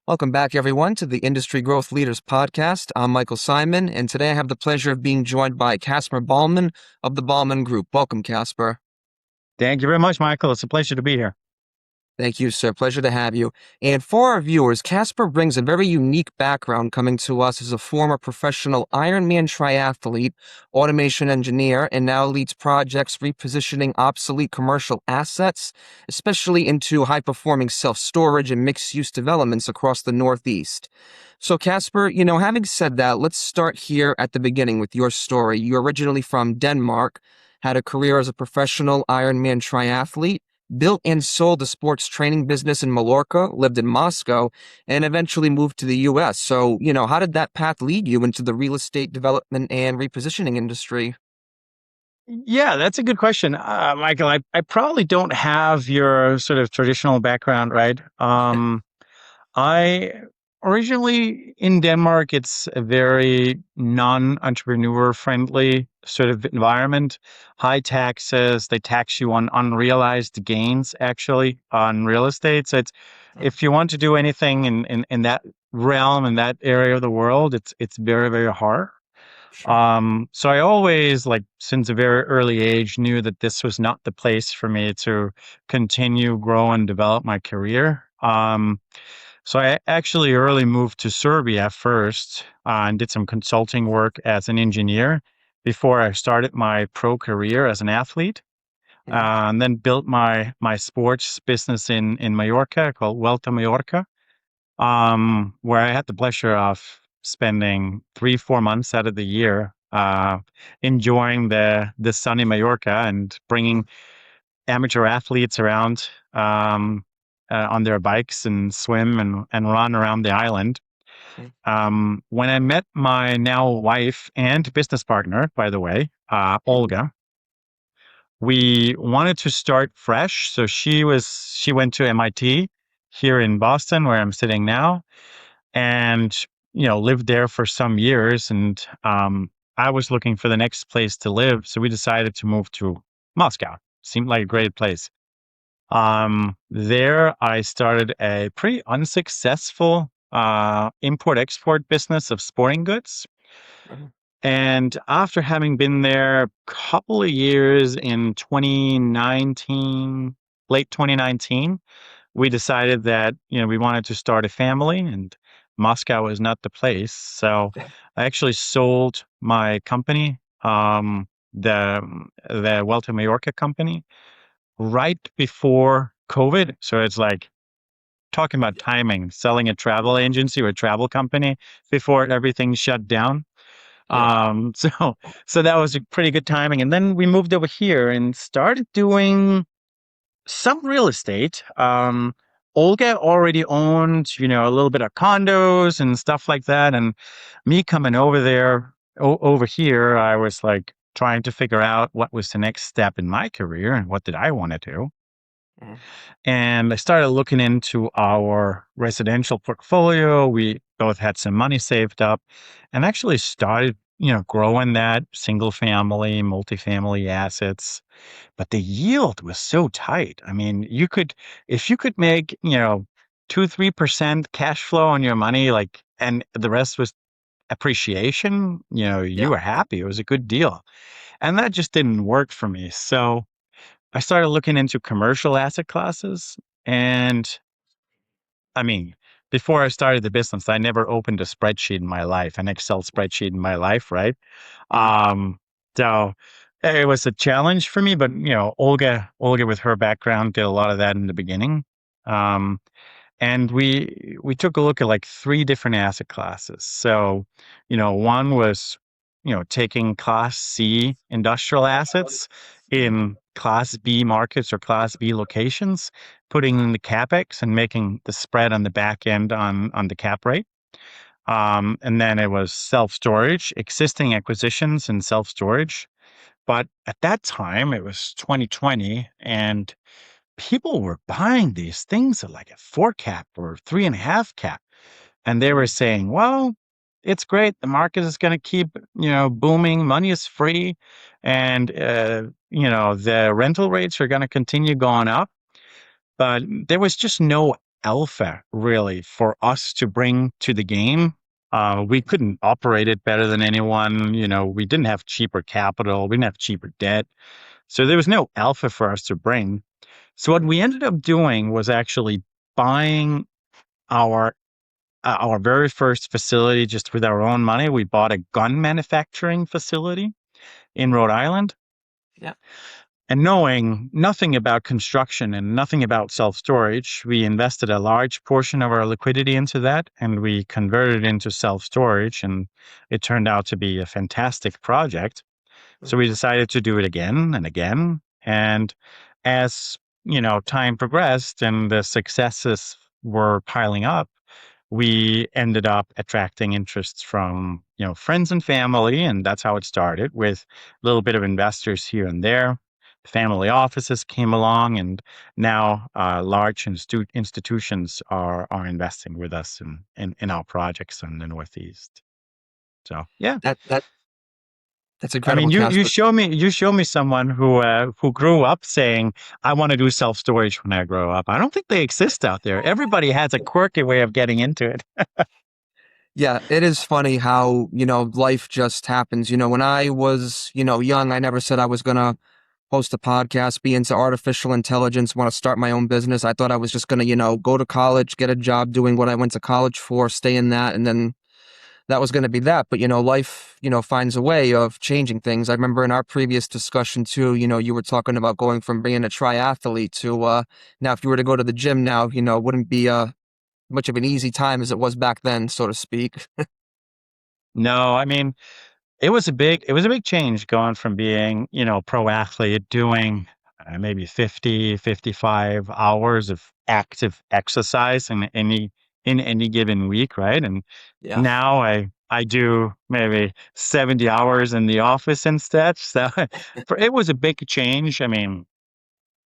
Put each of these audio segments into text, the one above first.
Welcome back, everyone, to the Industry Growth Leaders Podcast. I'm Michael Simon, and today I have the pleasure of being joined by Casper Bahlmann of the Ballman Group. Welcome, Casper. Thank you very much, Michael. It's a pleasure to be here. Thank you, sir. Pleasure to have you. And for our viewers, Casper brings a very unique background coming to us as a former professional Ironman triathlete, automation engineer, and now leads projects repositioning obsolete commercial assets, especially into high-performing self-storage and mixed-use developments across the Northeast. So, Casper, having said that, let's start here at the beginning with your story. You're originally from Denmark, had a career as a professional Ironman triathlete, built and sold a sports training business in Mallorca, lived in Moscow, and eventually moved to the US. So, how did that path lead you into the real estate development and repositioning industry? Yeah, that's a good question, Michael. I probably don't have your sort of traditional background, right? I originally in Denmark, it's a very non-entrepreneur friendly sort of environment. High taxes, they tax you on unrealized gains actually on real estate. So it's if you want to do anything in that realm, in that area of the world, it's very, very hard. Sure. So I always, like, since a very early age, knew that this was not the place for me to continue, grow, and develop my career. So I actually early moved to Serbia first and did some consulting work as an engineer before I started my pro career as an athlete. Mhm. And then built my sports business in Mallorca called Vuelta Mallorca, where I had the pleasure of spending 3-4 months out of the year enjoying the sunny Mallorca and bringing amateur athletes around on their bikes and swim and run around the island. Mhm. When I met my now wife and business partner, by the way, Olga, we wanted to start fresh. So she went to MIT here in Boston, where I'm sitting now, and lived there for some years. And I was looking for the next place to live, so we decided to move to Moscow. Seemed like a great place. There I started a pretty unsuccessful import-export business of sporting goods. Mhm. And after having been there a couple of years in 2019, late 2019, we decided that, we wanted to start a family, and Moscow was not the place. So I actually sold my company, the Vuelta Mallorca company, right before COVID. So it's like talking about timing, selling a travel agency or a travel company before everything shut down. Yeah. So so that was a pretty good timing. And then we moved over here and started doing some real estate. Olga already owned, a little bit of condos and stuff like that. And me coming over there, over here, I was like trying to figure out what was the next step in my career and what did I want to do. Mhm. And I started looking into our residential portfolio. We both had some money saved up and actually started, growing that single family, multifamily assets. But the yield was so tight. I mean, if you could make, 2-3% cash flow on your money, like, and the rest was appreciation, you Yeah. were happy. It was a good deal. And that just didn't work for me. So I started looking into commercial asset classes. And I mean, before I started the business, I never opened a spreadsheet in my life, an Excel spreadsheet in my life, right? Mhm. Um, so it was a challenge for me, but Olga with her background did a lot of that in the beginning. Um, and we took a look at like three different asset classes. So, one was, taking Class C industrial assets in Class B markets or Class B locations, putting in the capex and making the spread on the back end on the cap rate. And then it was self storage, existing acquisitions and self storage. But at that time, it was 2020, and people were buying these things at like a 4 cap or 3.5 cap. And they were saying, well, it's great. The market is going to keep, booming. Money is free. And, the rental rates are going to continue going up. But there was just no alpha really for us to bring to the game. We couldn't operate it better than anyone. We didn't have cheaper capital. We didn't have cheaper debt. So there was no alpha for us to bring. So what we ended up doing was actually buying our our very first facility just with our own money. We bought a gun manufacturing facility in Rhode Island. Yeah. And knowing nothing about construction and nothing about self storage, we invested a large portion of our liquidity into that and we converted it into self storage. And it turned out to be a fantastic project. So we Mhm. decided to do it again and again. And as time progressed and the successes were piling up, we ended up attracting interests from friends and family, and that's how it started with a little bit of investors here and there. Family offices came along, and now large institutions are investing with us in our projects in the Northeast. So yeah, That that's I mean, incredible, you Casper. show me someone who grew up saying, "I want to do self storage when I grow up." I don't think they exist out there. Everybody has a quirky way of getting into it. Yeah, it is funny how, life just happens. When I was, young, I never said I was gonna host a podcast, be into artificial intelligence, want to start my own business. I thought I was just gonna, go to college, get a job doing what I went to college for, stay in that, and then that was gonna be that. But, life, finds a way of changing things. I remember in our previous discussion too, you were talking about going from being a triathlete to now if you were to go to the gym now, it wouldn't be much of an easy time as it was back then, so to speak. No, I mean, it was a big change going from being, pro athlete doing maybe 50, 55 hours of active exercise in any given week, right? And Yeah. now I do maybe 70 hours in the office instead. So it was a big change. I mean,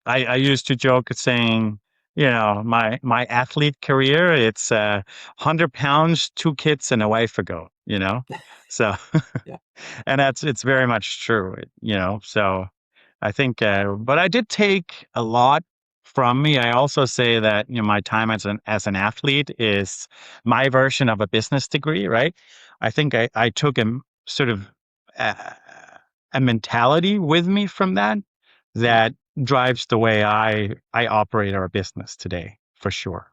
I used to joke at saying, my athlete career, it's 100 pounds, two kids, and a wife ago, So, Yeah. and it's very much true, So I think, but I did take a lot from me. I also say that, my time as an athlete is my version of a business degree, right? I think I took sort of a, a mentality with me from that Mm. that drives the way I operate our business today, for sure.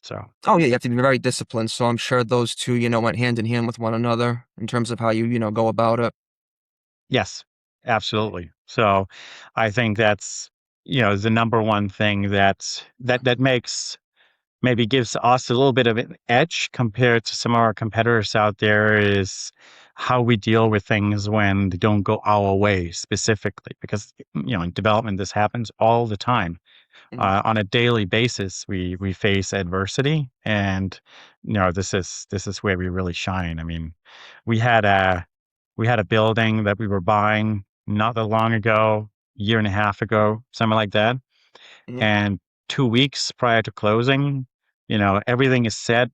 So, Oh yeah, you have to be very disciplined. So I'm sure those two, went hand in hand with one another in terms of how you, go about it. yes, absolutely. So, I think that's, the number one thing that makes maybe gives us a little bit of an edge compared to some of our competitors out there is how we deal with things when they don't go our way specifically. Because, in development, this happens all the time. Mm. On a daily basis, we face adversity, and this is where we really shine. I mean, we had a we had a building that we were buying not that long ago, year and a half ago, something like that, Yeah. and 2 weeks prior to closing, everything is set.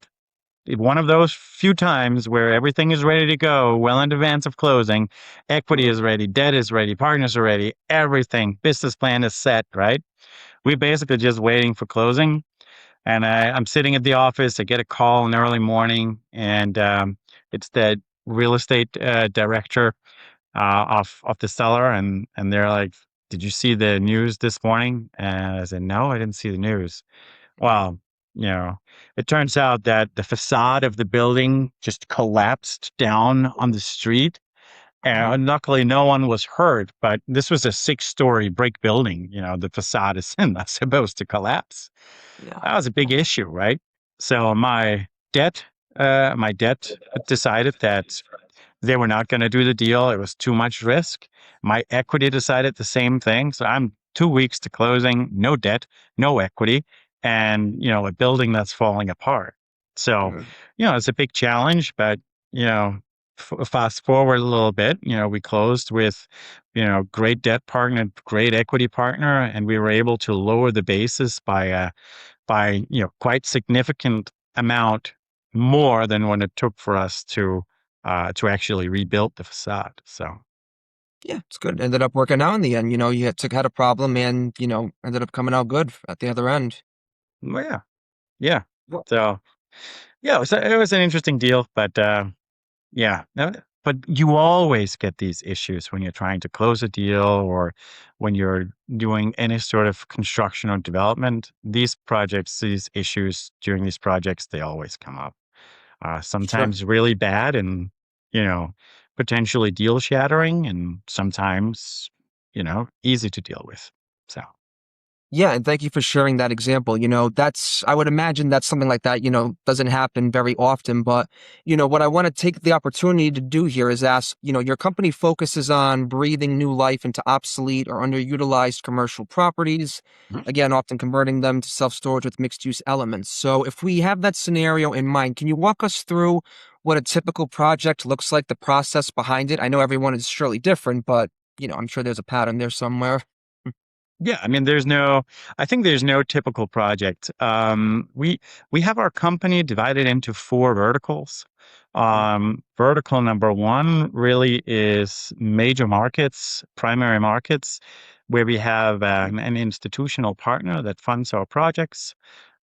One of those few times where everything is ready to go, well in advance of closing, equity Mm. is ready, debt is ready, partners are ready, everything, business plan is set, right? We basically just waiting for closing. And I'm sitting at the office. I get a call in the early morning, and it's the real estate director of the seller, and they're like, "Did you see the news this morning?" And I said, "No, I didn't see the news." Mm. Well, you know, it turns out that the facade of the building just collapsed down on the street. Mm. And luckily, no one was hurt, but this was a 6-story brick building. The facade is not supposed to collapse. Yeah. That was a Yeah. big issue, right? So my debt decided that they were not going to do the deal. It was too much risk. My equity decided the same thing. So I'm 2 weeks to closing, no debt, no equity, and a building that's falling apart. So, Mm. it's a big challenge, but you know, fast forward a little bit, we closed with, great debt partner, great equity partner, and we were able to lower the basis by quite significant amount more than what it took for us to actually rebuild the facade. So Yeah, it's good. Ended up working out in the end. You had a problem and, ended up coming out good at the other end. well, yeah, Yeah. Well, So yeah, it was an interesting deal, but yeah, no, but you always get these issues when you're trying to close a deal or when you're doing any sort of construction or development. These projects, these issues during these projects, they always come up. sure. Sometimes really bad and, you know, potentially deal shattering, and sometimes, easy to deal with. So, Yeah, and thank you for sharing that example. I would imagine that something like that, doesn't happen very often. But, what I want to take the opportunity to do here is ask, your company focuses on breathing new life into obsolete or underutilized commercial properties, again, often converting them to self storage with mixed use elements. So, if we have that scenario in mind, can you walk us through what a typical project looks like, the process behind it? I know everyone is surely different, but, I'm sure there's a pattern there somewhere. yeah, I mean, I think there's no typical project. We have our company divided into four verticals. Vertical number one really is major markets, primary markets, where we have an institutional partner that funds our projects.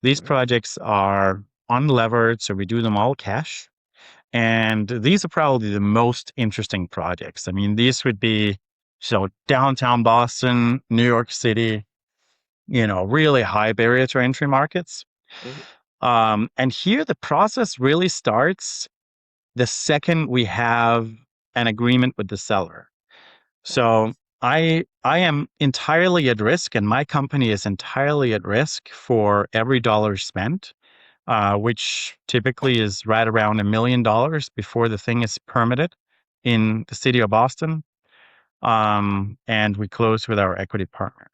These projects are unlevered, so we do them all cash. And these are probably the most interesting projects. I mean, these would be so downtown Boston, New York City, really high barrier to entry markets. And here the process really starts the second we have an agreement with the seller. So I am entirely at risk, and my company is entirely at risk for every dollar spent, which typically is right around $1 million before the thing is permitted in the city of Boston. And we close with our equity partner.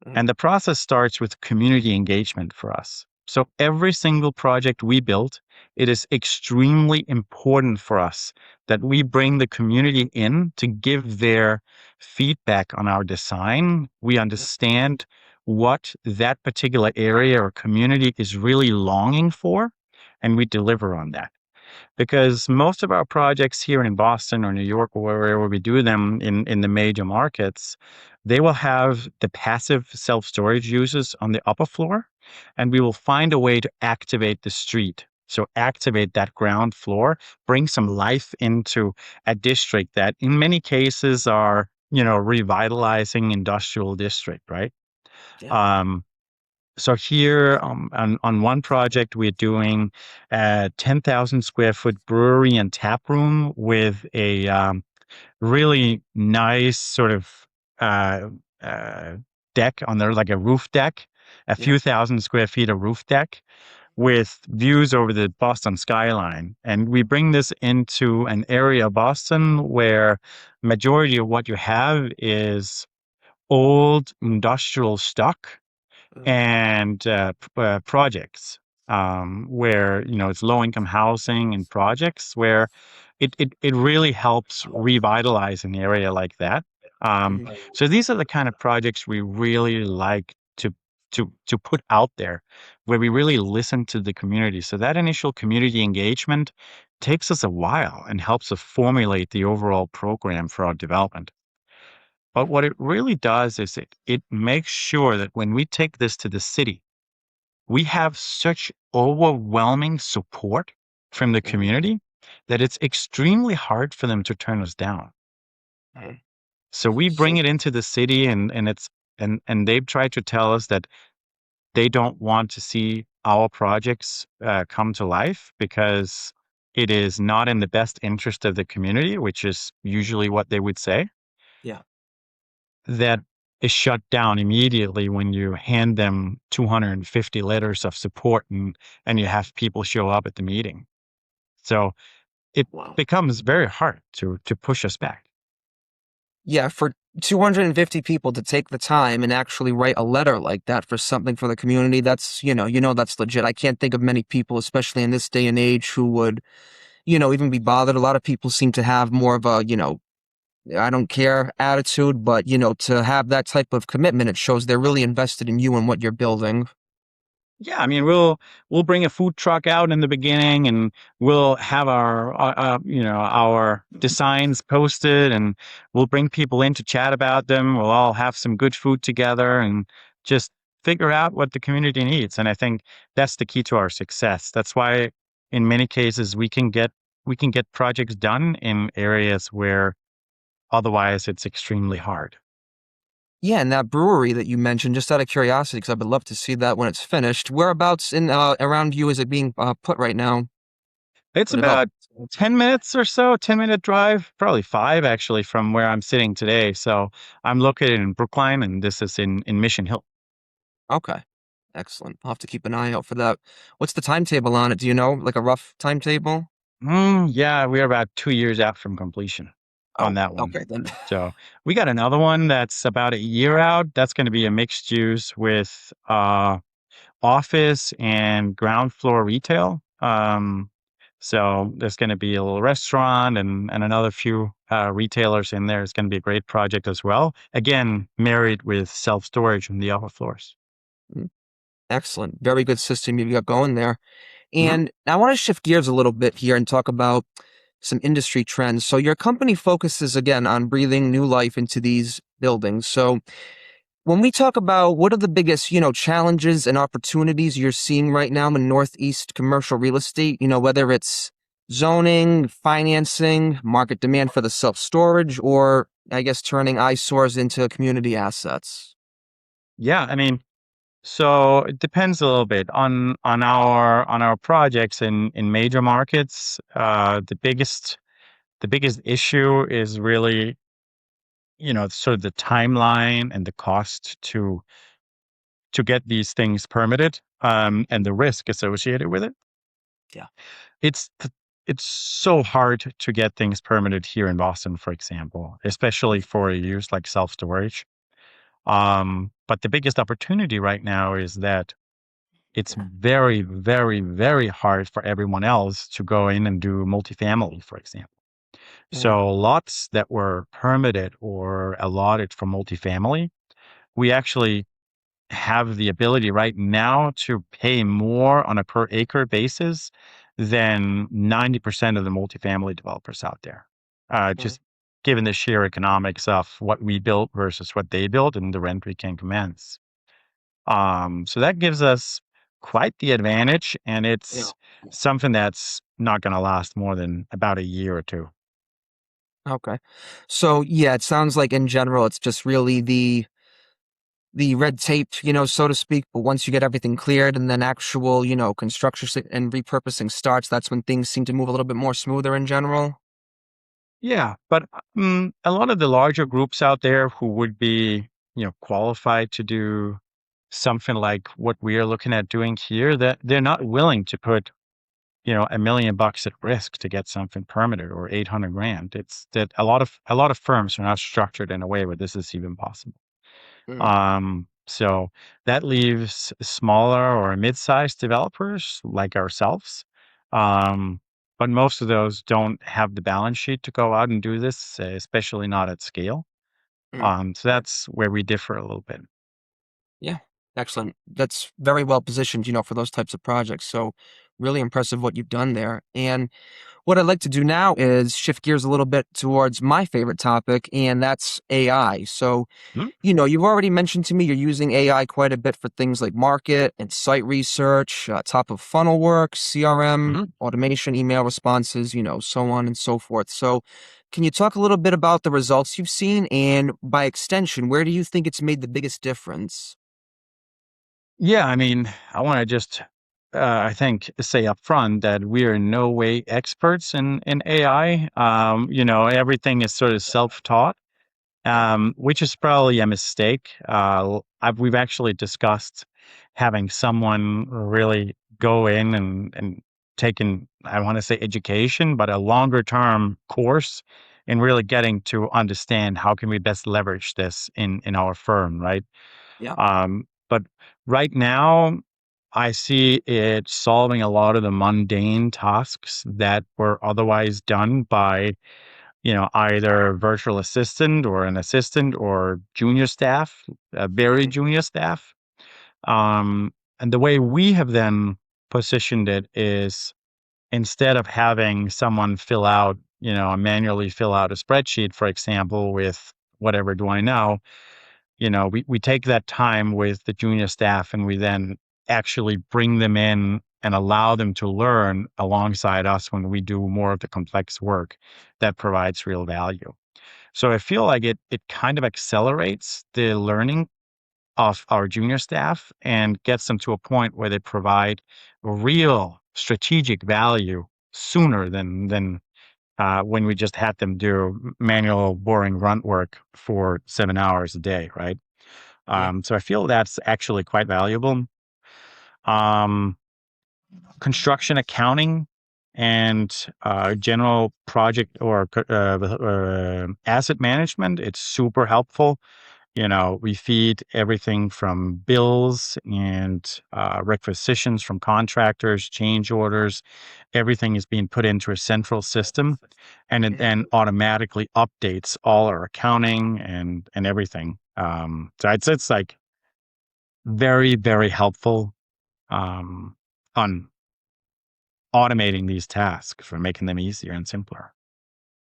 And the process starts with community engagement for us. So every single project we build, it is extremely important for us that we bring the community in to give their feedback on our design. We understand what that particular area or community is really longing for, and we deliver on that, because most of our projects here in Boston or New York or wherever we do them in the major markets, they will have the passive self-storage users on the upper floor, and we will find a way to activate the street. So activate that ground floor, bring some life into a district that in many cases are, revitalizing industrial district, right? Yeah. Um, so here on one project, we're doing a 10,000 square foot brewery and tap room with a really nice sort of uh, uh, deck on there, like a roof deck, a Yeah. few thousand square feet of roof deck with views over the Boston skyline. And we bring this into an area of Boston where majority of what you have is old industrial stock and projects, where it's low income housing and projects where it really helps revitalize an area like that. So these are the kind of projects we really like to put out there, where we really listen to the community. So that initial community engagement takes us a while and helps us formulate the overall program for our development. But what it really does is it makes sure that when we take this to the city, we have such overwhelming support from the community that it's extremely hard for them to turn us down. So we bring So it into the city, and they've tried to tell us that they don't want to see our projects come to life because it is not in the best interest of the community, which is usually what they would say. yeah. That is shut down immediately when you hand them 250 letters of support, and you have people show up at the meeting. So it Wow. becomes very hard to push us back. Yeah, for 250 people to take the time and actually write a letter like that for something for the community, that's, that's legit. I can't think of many people, especially in this day and age, who would, even be bothered. A lot of people seem to have more of a, I don't care attitude, but, to have that type of commitment, it shows they're really invested in you and what you're building. Yeah, I mean, we'll bring a food truck out in the beginning, and we'll have our designs posted, and we'll bring people in to chat about them. We'll all have some good food together, and just figure out what the community needs. And I think that's the key to our success. That's why in many cases we can get projects done in areas where otherwise it's extremely hard. Yeah, and that brewery that you mentioned, just out of curiosity, because I would love to see that when it's finished. Whereabouts in around you is it being put right now It's or developed? about 10 minutes or so, 10-minute drive, probably 5 actually from where I'm sitting today. So I'm located in Brookline and this is in Mission Hill. Okay, excellent. I'll have to keep an eye out for that. What's the timetable on it? Do you know, like a rough timetable? Yeah, we're about 2 years out from completion on Oh, that one. okay then. So we got another one that's about a year out. That's going to be a mixed use with office and ground floor retail. So there's going to be a little restaurant and another few retailers in there. It's going to be a great project as well. Again, married with self storage on the upper floors. Mm, excellent. Very good system you've got going there. Mhm. And I want to shift gears a little bit here and talk about some industry trends. So your company focuses again on breathing new life into these buildings. So when we talk about what are the biggest, challenges and opportunities you're seeing right now in Northeast commercial real estate, whether it's zoning, financing, market demand for the self-storage, or I guess turning eyesores into community assets. Yeah, I mean, so it depends a little bit on our projects in major markets. The biggest issue is really, sort of the timeline and the cost to get these things permitted, and the risk associated with it. Yeah. It's th- it's so hard to get things permitted here in Boston, for example, especially for a use like self storage. But the biggest opportunity right now is that it's very, very, very hard for everyone else to go in and do multifamily, for example. Mm, So lots that were permitted or allotted for multifamily, we actually have the ability right now to pay more on a per acre basis than 90% of the multifamily developers out there. mm, Just given the sheer economics of what we built versus what they built and the rent we can commence. So that gives us quite the advantage, and yeah. it's something that's not going to last more than about a year or two. Okay. So yeah, it sounds like in general it's just really the red tape, so to speak. But once you get everything cleared and then actual, construction and repurposing starts, that's when things seem to move a little bit more smoother in general. Yeah, but a lot of the larger groups out there who would be, qualified to do something like what we are looking at doing here, that they're not willing to put, $1 million at risk to get something permitted or 800 grand. It's that a lot of firms are not structured in a way where this is even possible. Mm, So that leaves smaller or mid-sized developers like ourselves. Um, but most of those don't have the balance sheet to go out and do this, especially not at scale. mm. So that's where we differ a little bit. Yeah, excellent. That's very well positioned, for those types of projects. So really impressive what you've done there. And what I'd like to do now is shift gears a little bit towards my favorite topic, and that's AI. So Mhm, you've already mentioned to me you're using AI quite a bit for things like market and site research, top of funnel work, CRM, mhm. automation, email responses, so on and so forth. So, can you talk a little bit about the results you've seen and by extension, where do you think it's made the biggest difference? Yeah, I mean, I want to just, I think, say up front that we are in no way experts in AI. Everything is sort of self-taught. Which is probably a mistake. We've actually discussed having someone really go in and taking, I want to say education, but a longer term course in really getting to understand how can we best leverage this in our firm, right? Yeah. But right now, I see it solving a lot of the mundane tasks that were otherwise done by either virtual assistant or an assistant or junior staff, very Mhm. junior staff. And the way we have then positioned it is instead of having someone manually fill out a spreadsheet, for example, with whatever do I know, we take that time with the junior staff and we then actually bring them in and allow them to learn alongside us when we do more of the complex work that provides real value. So I feel like it kind of accelerates the learning of our junior staff and gets them to a point where they provide real strategic value sooner than when we just had them do manual, boring grunt work for 7 hours a day, right? Yeah. So I feel that's actually quite valuable. Um, Construction accounting and general project or asset management, it's super helpful. We feed everything from bills and requisitions from contractors, change orders. Everything is being put into a central system, and it Yeah. then automatically updates all our accounting and everything. So it's like very, very helpful um, on automating these tasks for making them easier and simpler.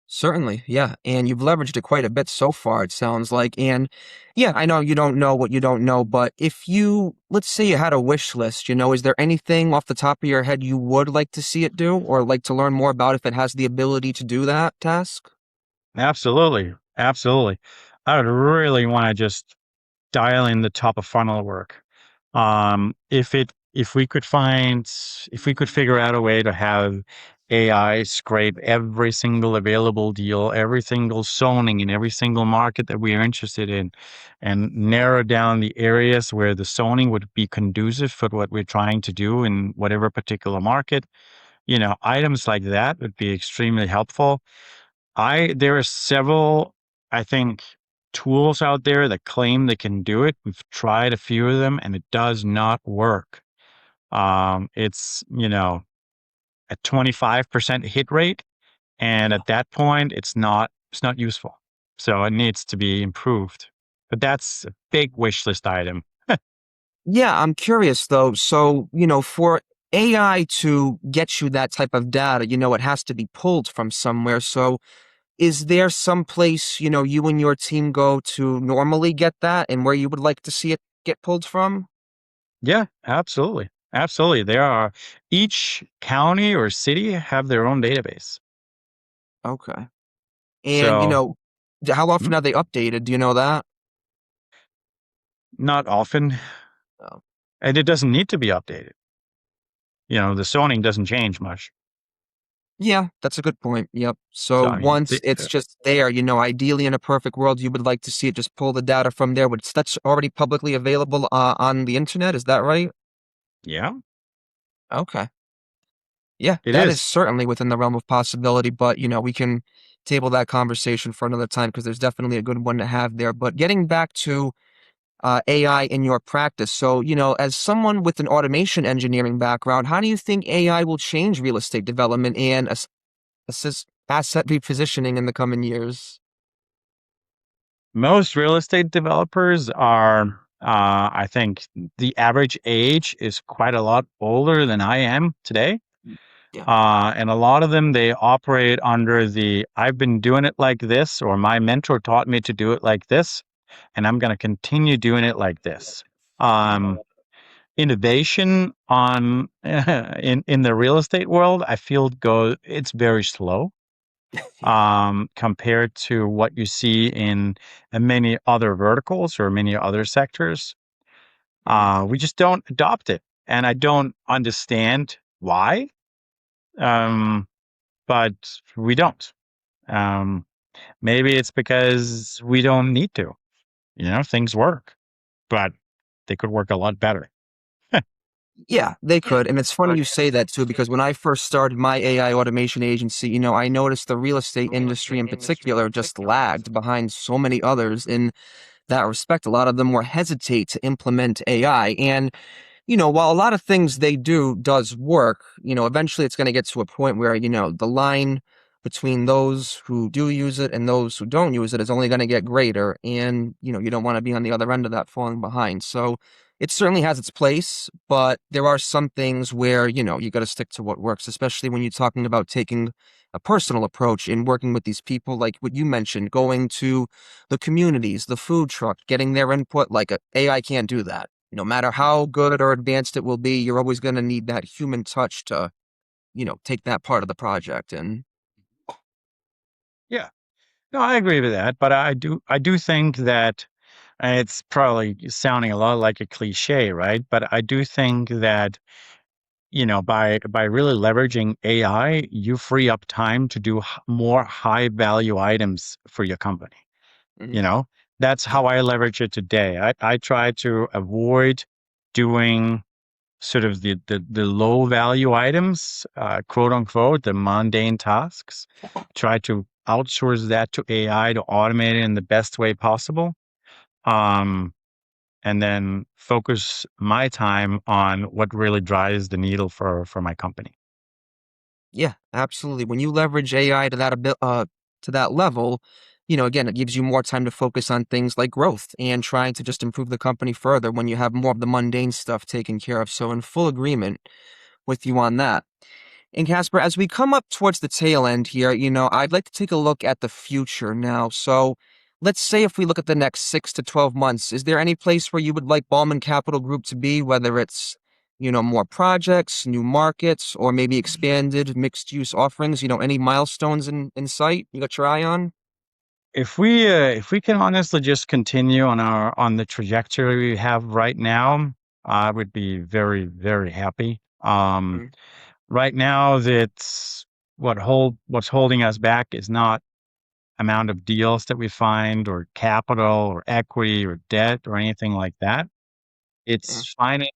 Certainly, yeah, and you've leveraged it quite a bit so far, it sounds like, and yeah, I know you don't know what you don't know, but if you let's say you had a wish list, is there anything off the top of your head you would like to see it do or like to learn more about if it has the ability to do that task? Absolutely, absolutely. I would really want to just dial in the top of funnel work. If we could figure out a way to have AI scrape every single available deal, every single zoning in every single market that we are interested in, and narrow down the areas where the zoning would be conducive for what we're trying to do in whatever particular market, items like that would be extremely helpful. There are several, I think, tools out there that claim they can do it. We've tried a few of them and it does not work. It's, a 25% hit rate. And Yeah. at that point, it's not useful. So it needs to be improved. But that's a big wish list item. Yeah, I'm curious though. So, for AI to get you that type of data, it has to be pulled from somewhere. So, is there some place, you and your team go to normally get that and where you would like to see it get pulled from? Yeah, absolutely. Absolutely. Each county or city have their own database. Okay. And, So how mm, often are they updated? Do you know that? not often. Oh. And it doesn't need to be updated. The zoning doesn't change much. Yeah, that's a good point. Yep. So So I mean, once it's just there, ideally in a perfect world, you would like to see it just pull the data from there, which that's already publicly available on the internet. Is that right? yeah, Okay. Yeah, it that is is. certainly within the realm of possibility, but we can table that conversation for another time because there's definitely a good one to have there. But getting back to AI in your practice. So, as someone with an automation engineering background, how do you think AI will change real estate development and assist asset repositioning in the coming years? Most real estate developers I think the average age is quite a lot older than I am today. Yeah. And a lot of them, they operate under I've been doing it like this, or my mentor taught me to do it like this, and I'm going to continue doing it like this. Um, Innovation in the real estate world, I feel it's very slow Yeah. compared to what you see in many other verticals or many other sectors. Mhm. We just don't adopt it, and I don't understand why. Um, but we don't. Um, Maybe it's because we don't need to. Things work, but they could work a lot better. Yeah, they could. And it's funny you say that too, because when I first started my AI automation agency, I noticed the real estate industry in particular just lagged behind so many others in that respect. A lot of them were hesitate to implement AI. And while a lot of things they do does work, eventually it's going to get to a point where, the line between those who do use it and those who don't use it is only going to get greater. And, you don't want to be on the other end of that falling behind. So It certainly has its place, but there are some things where, you got to stick to what works, especially when you're talking about taking a personal approach in working with these people, like what you mentioned, going to the communities, the food truck, getting their input. Like AI can't do that. No matter how good or advanced it will be, you're always going to need that human touch to, take that part of the project. And Yeah. No, I agree with that, but I do think that it's probably sounding a lot like a cliche, right? But I do think that, by really leveraging AI, you free up time to do more high value items for your company. Mhm. You know, that's Yeah. how I leverage it today. I try to avoid doing sort of the low value items, quote unquote, the mundane tasks. Try to outsource that to AI to automate it in the best way possible. Um, and then focus my time on what really drives the needle for my company. Yeah, absolutely. When you leverage AI to that level, again, it gives you more time to focus on things like growth and trying to just improve the company further when you have more of the mundane stuff taken care of. So in full agreement with you on that. And Casper, as we come up towards the tail end here, I'd like to take a look at the future now. So let's say if we look at the next 6 to 12 months, is there any place where you would like Ballman Capital Group to be, whether it's, more projects, new markets, or maybe expanded mixed use offerings, any milestones in sight you got your eye on? If we can honestly just continue on the trajectory we have right now, I would be very, very happy. Mm. Right now, that's what's holding us back is not amount of deals that we find or capital or equity or debt or anything like that. Yeah. It's finding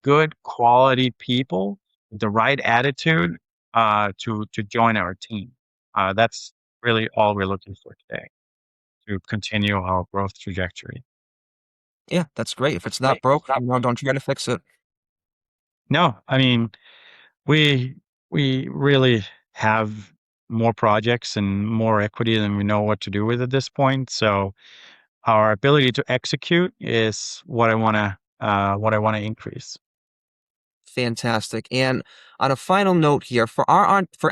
good quality people with the right attitude to join our team. That's really all we're looking for today to continue our growth trajectory. Yeah, that's great. If it's not Great. broke, don't try to fix it. No, I mean, we we really have more projects and more equity than we know what to do with at this point. So our ability to execute is what I want to increase. Fantastic. And on a final note here, for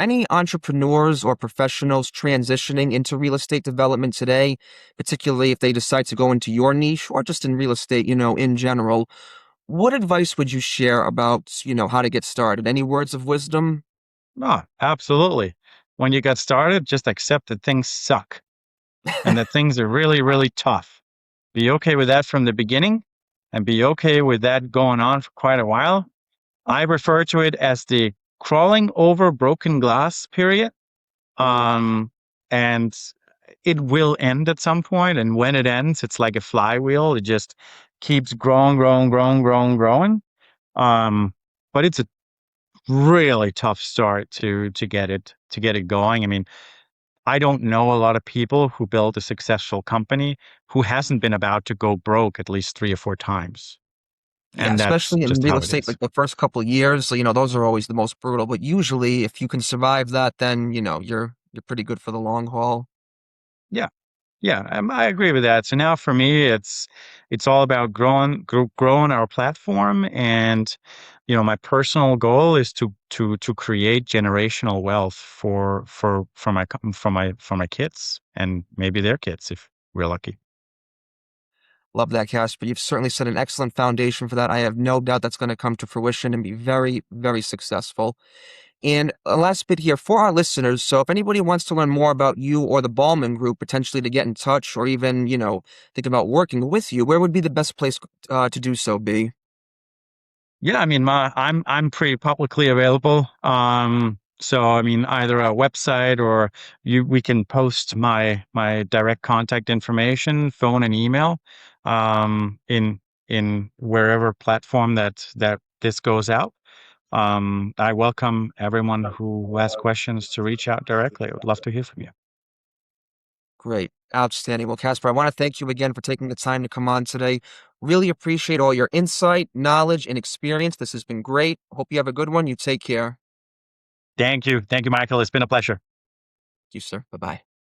any entrepreneurs or professionals transitioning into real estate development today, particularly if they decide to go into your niche or just in real estate, in general, what advice would you share about, how to get started? Any words of wisdom? No, absolutely. When you get started, just accept that things suck and that things are really, really tough. Be okay with that from the beginning and be okay with that going on for quite a while. I refer to it as the crawling over broken glass period. Mhm. Um, and it will end at some point, and when it ends, it's like a flywheel. It just keeps growing, growing, growing, growing, growing. Um, but it's a really tough start to get it going. I mean, I don't know a lot of people who build a successful company who hasn't been about to go broke at least 3 or 4 times, Yeah, and that's especially in just real how it estate, is. like the first couple of years, those are always the most brutal. But usually, if you can survive that, then you're pretty good for the long haul. Yeah. Yeah, I agree with that. So now for me, it's all about growing our platform, and my personal goal is to create generational wealth for my kids and maybe their kids if we're lucky. Love that, Casper. You've certainly set an excellent foundation for that. I have no doubt that's going to come to fruition and be very, very successful. And a last bit here for our listeners. So, if anybody wants to learn more about you or the Ballman Group, potentially to get in touch or even, think about working with you, where would be the best place to do so be? Yeah, I mean, I'm pretty publicly available. So I mean, either a website or we can post my direct contact information, phone and email, in wherever platform that this goes out. I welcome everyone who has questions to reach out directly. I would love to hear from you. Great. Outstanding. Well, Casper, I want to thank you again for taking the time to come on today. Really appreciate all your insight, knowledge, and experience. This has been great. Hope you have a good one. You take care. Thank you, Michael. It's been a pleasure. Thank you, sir. Bye bye.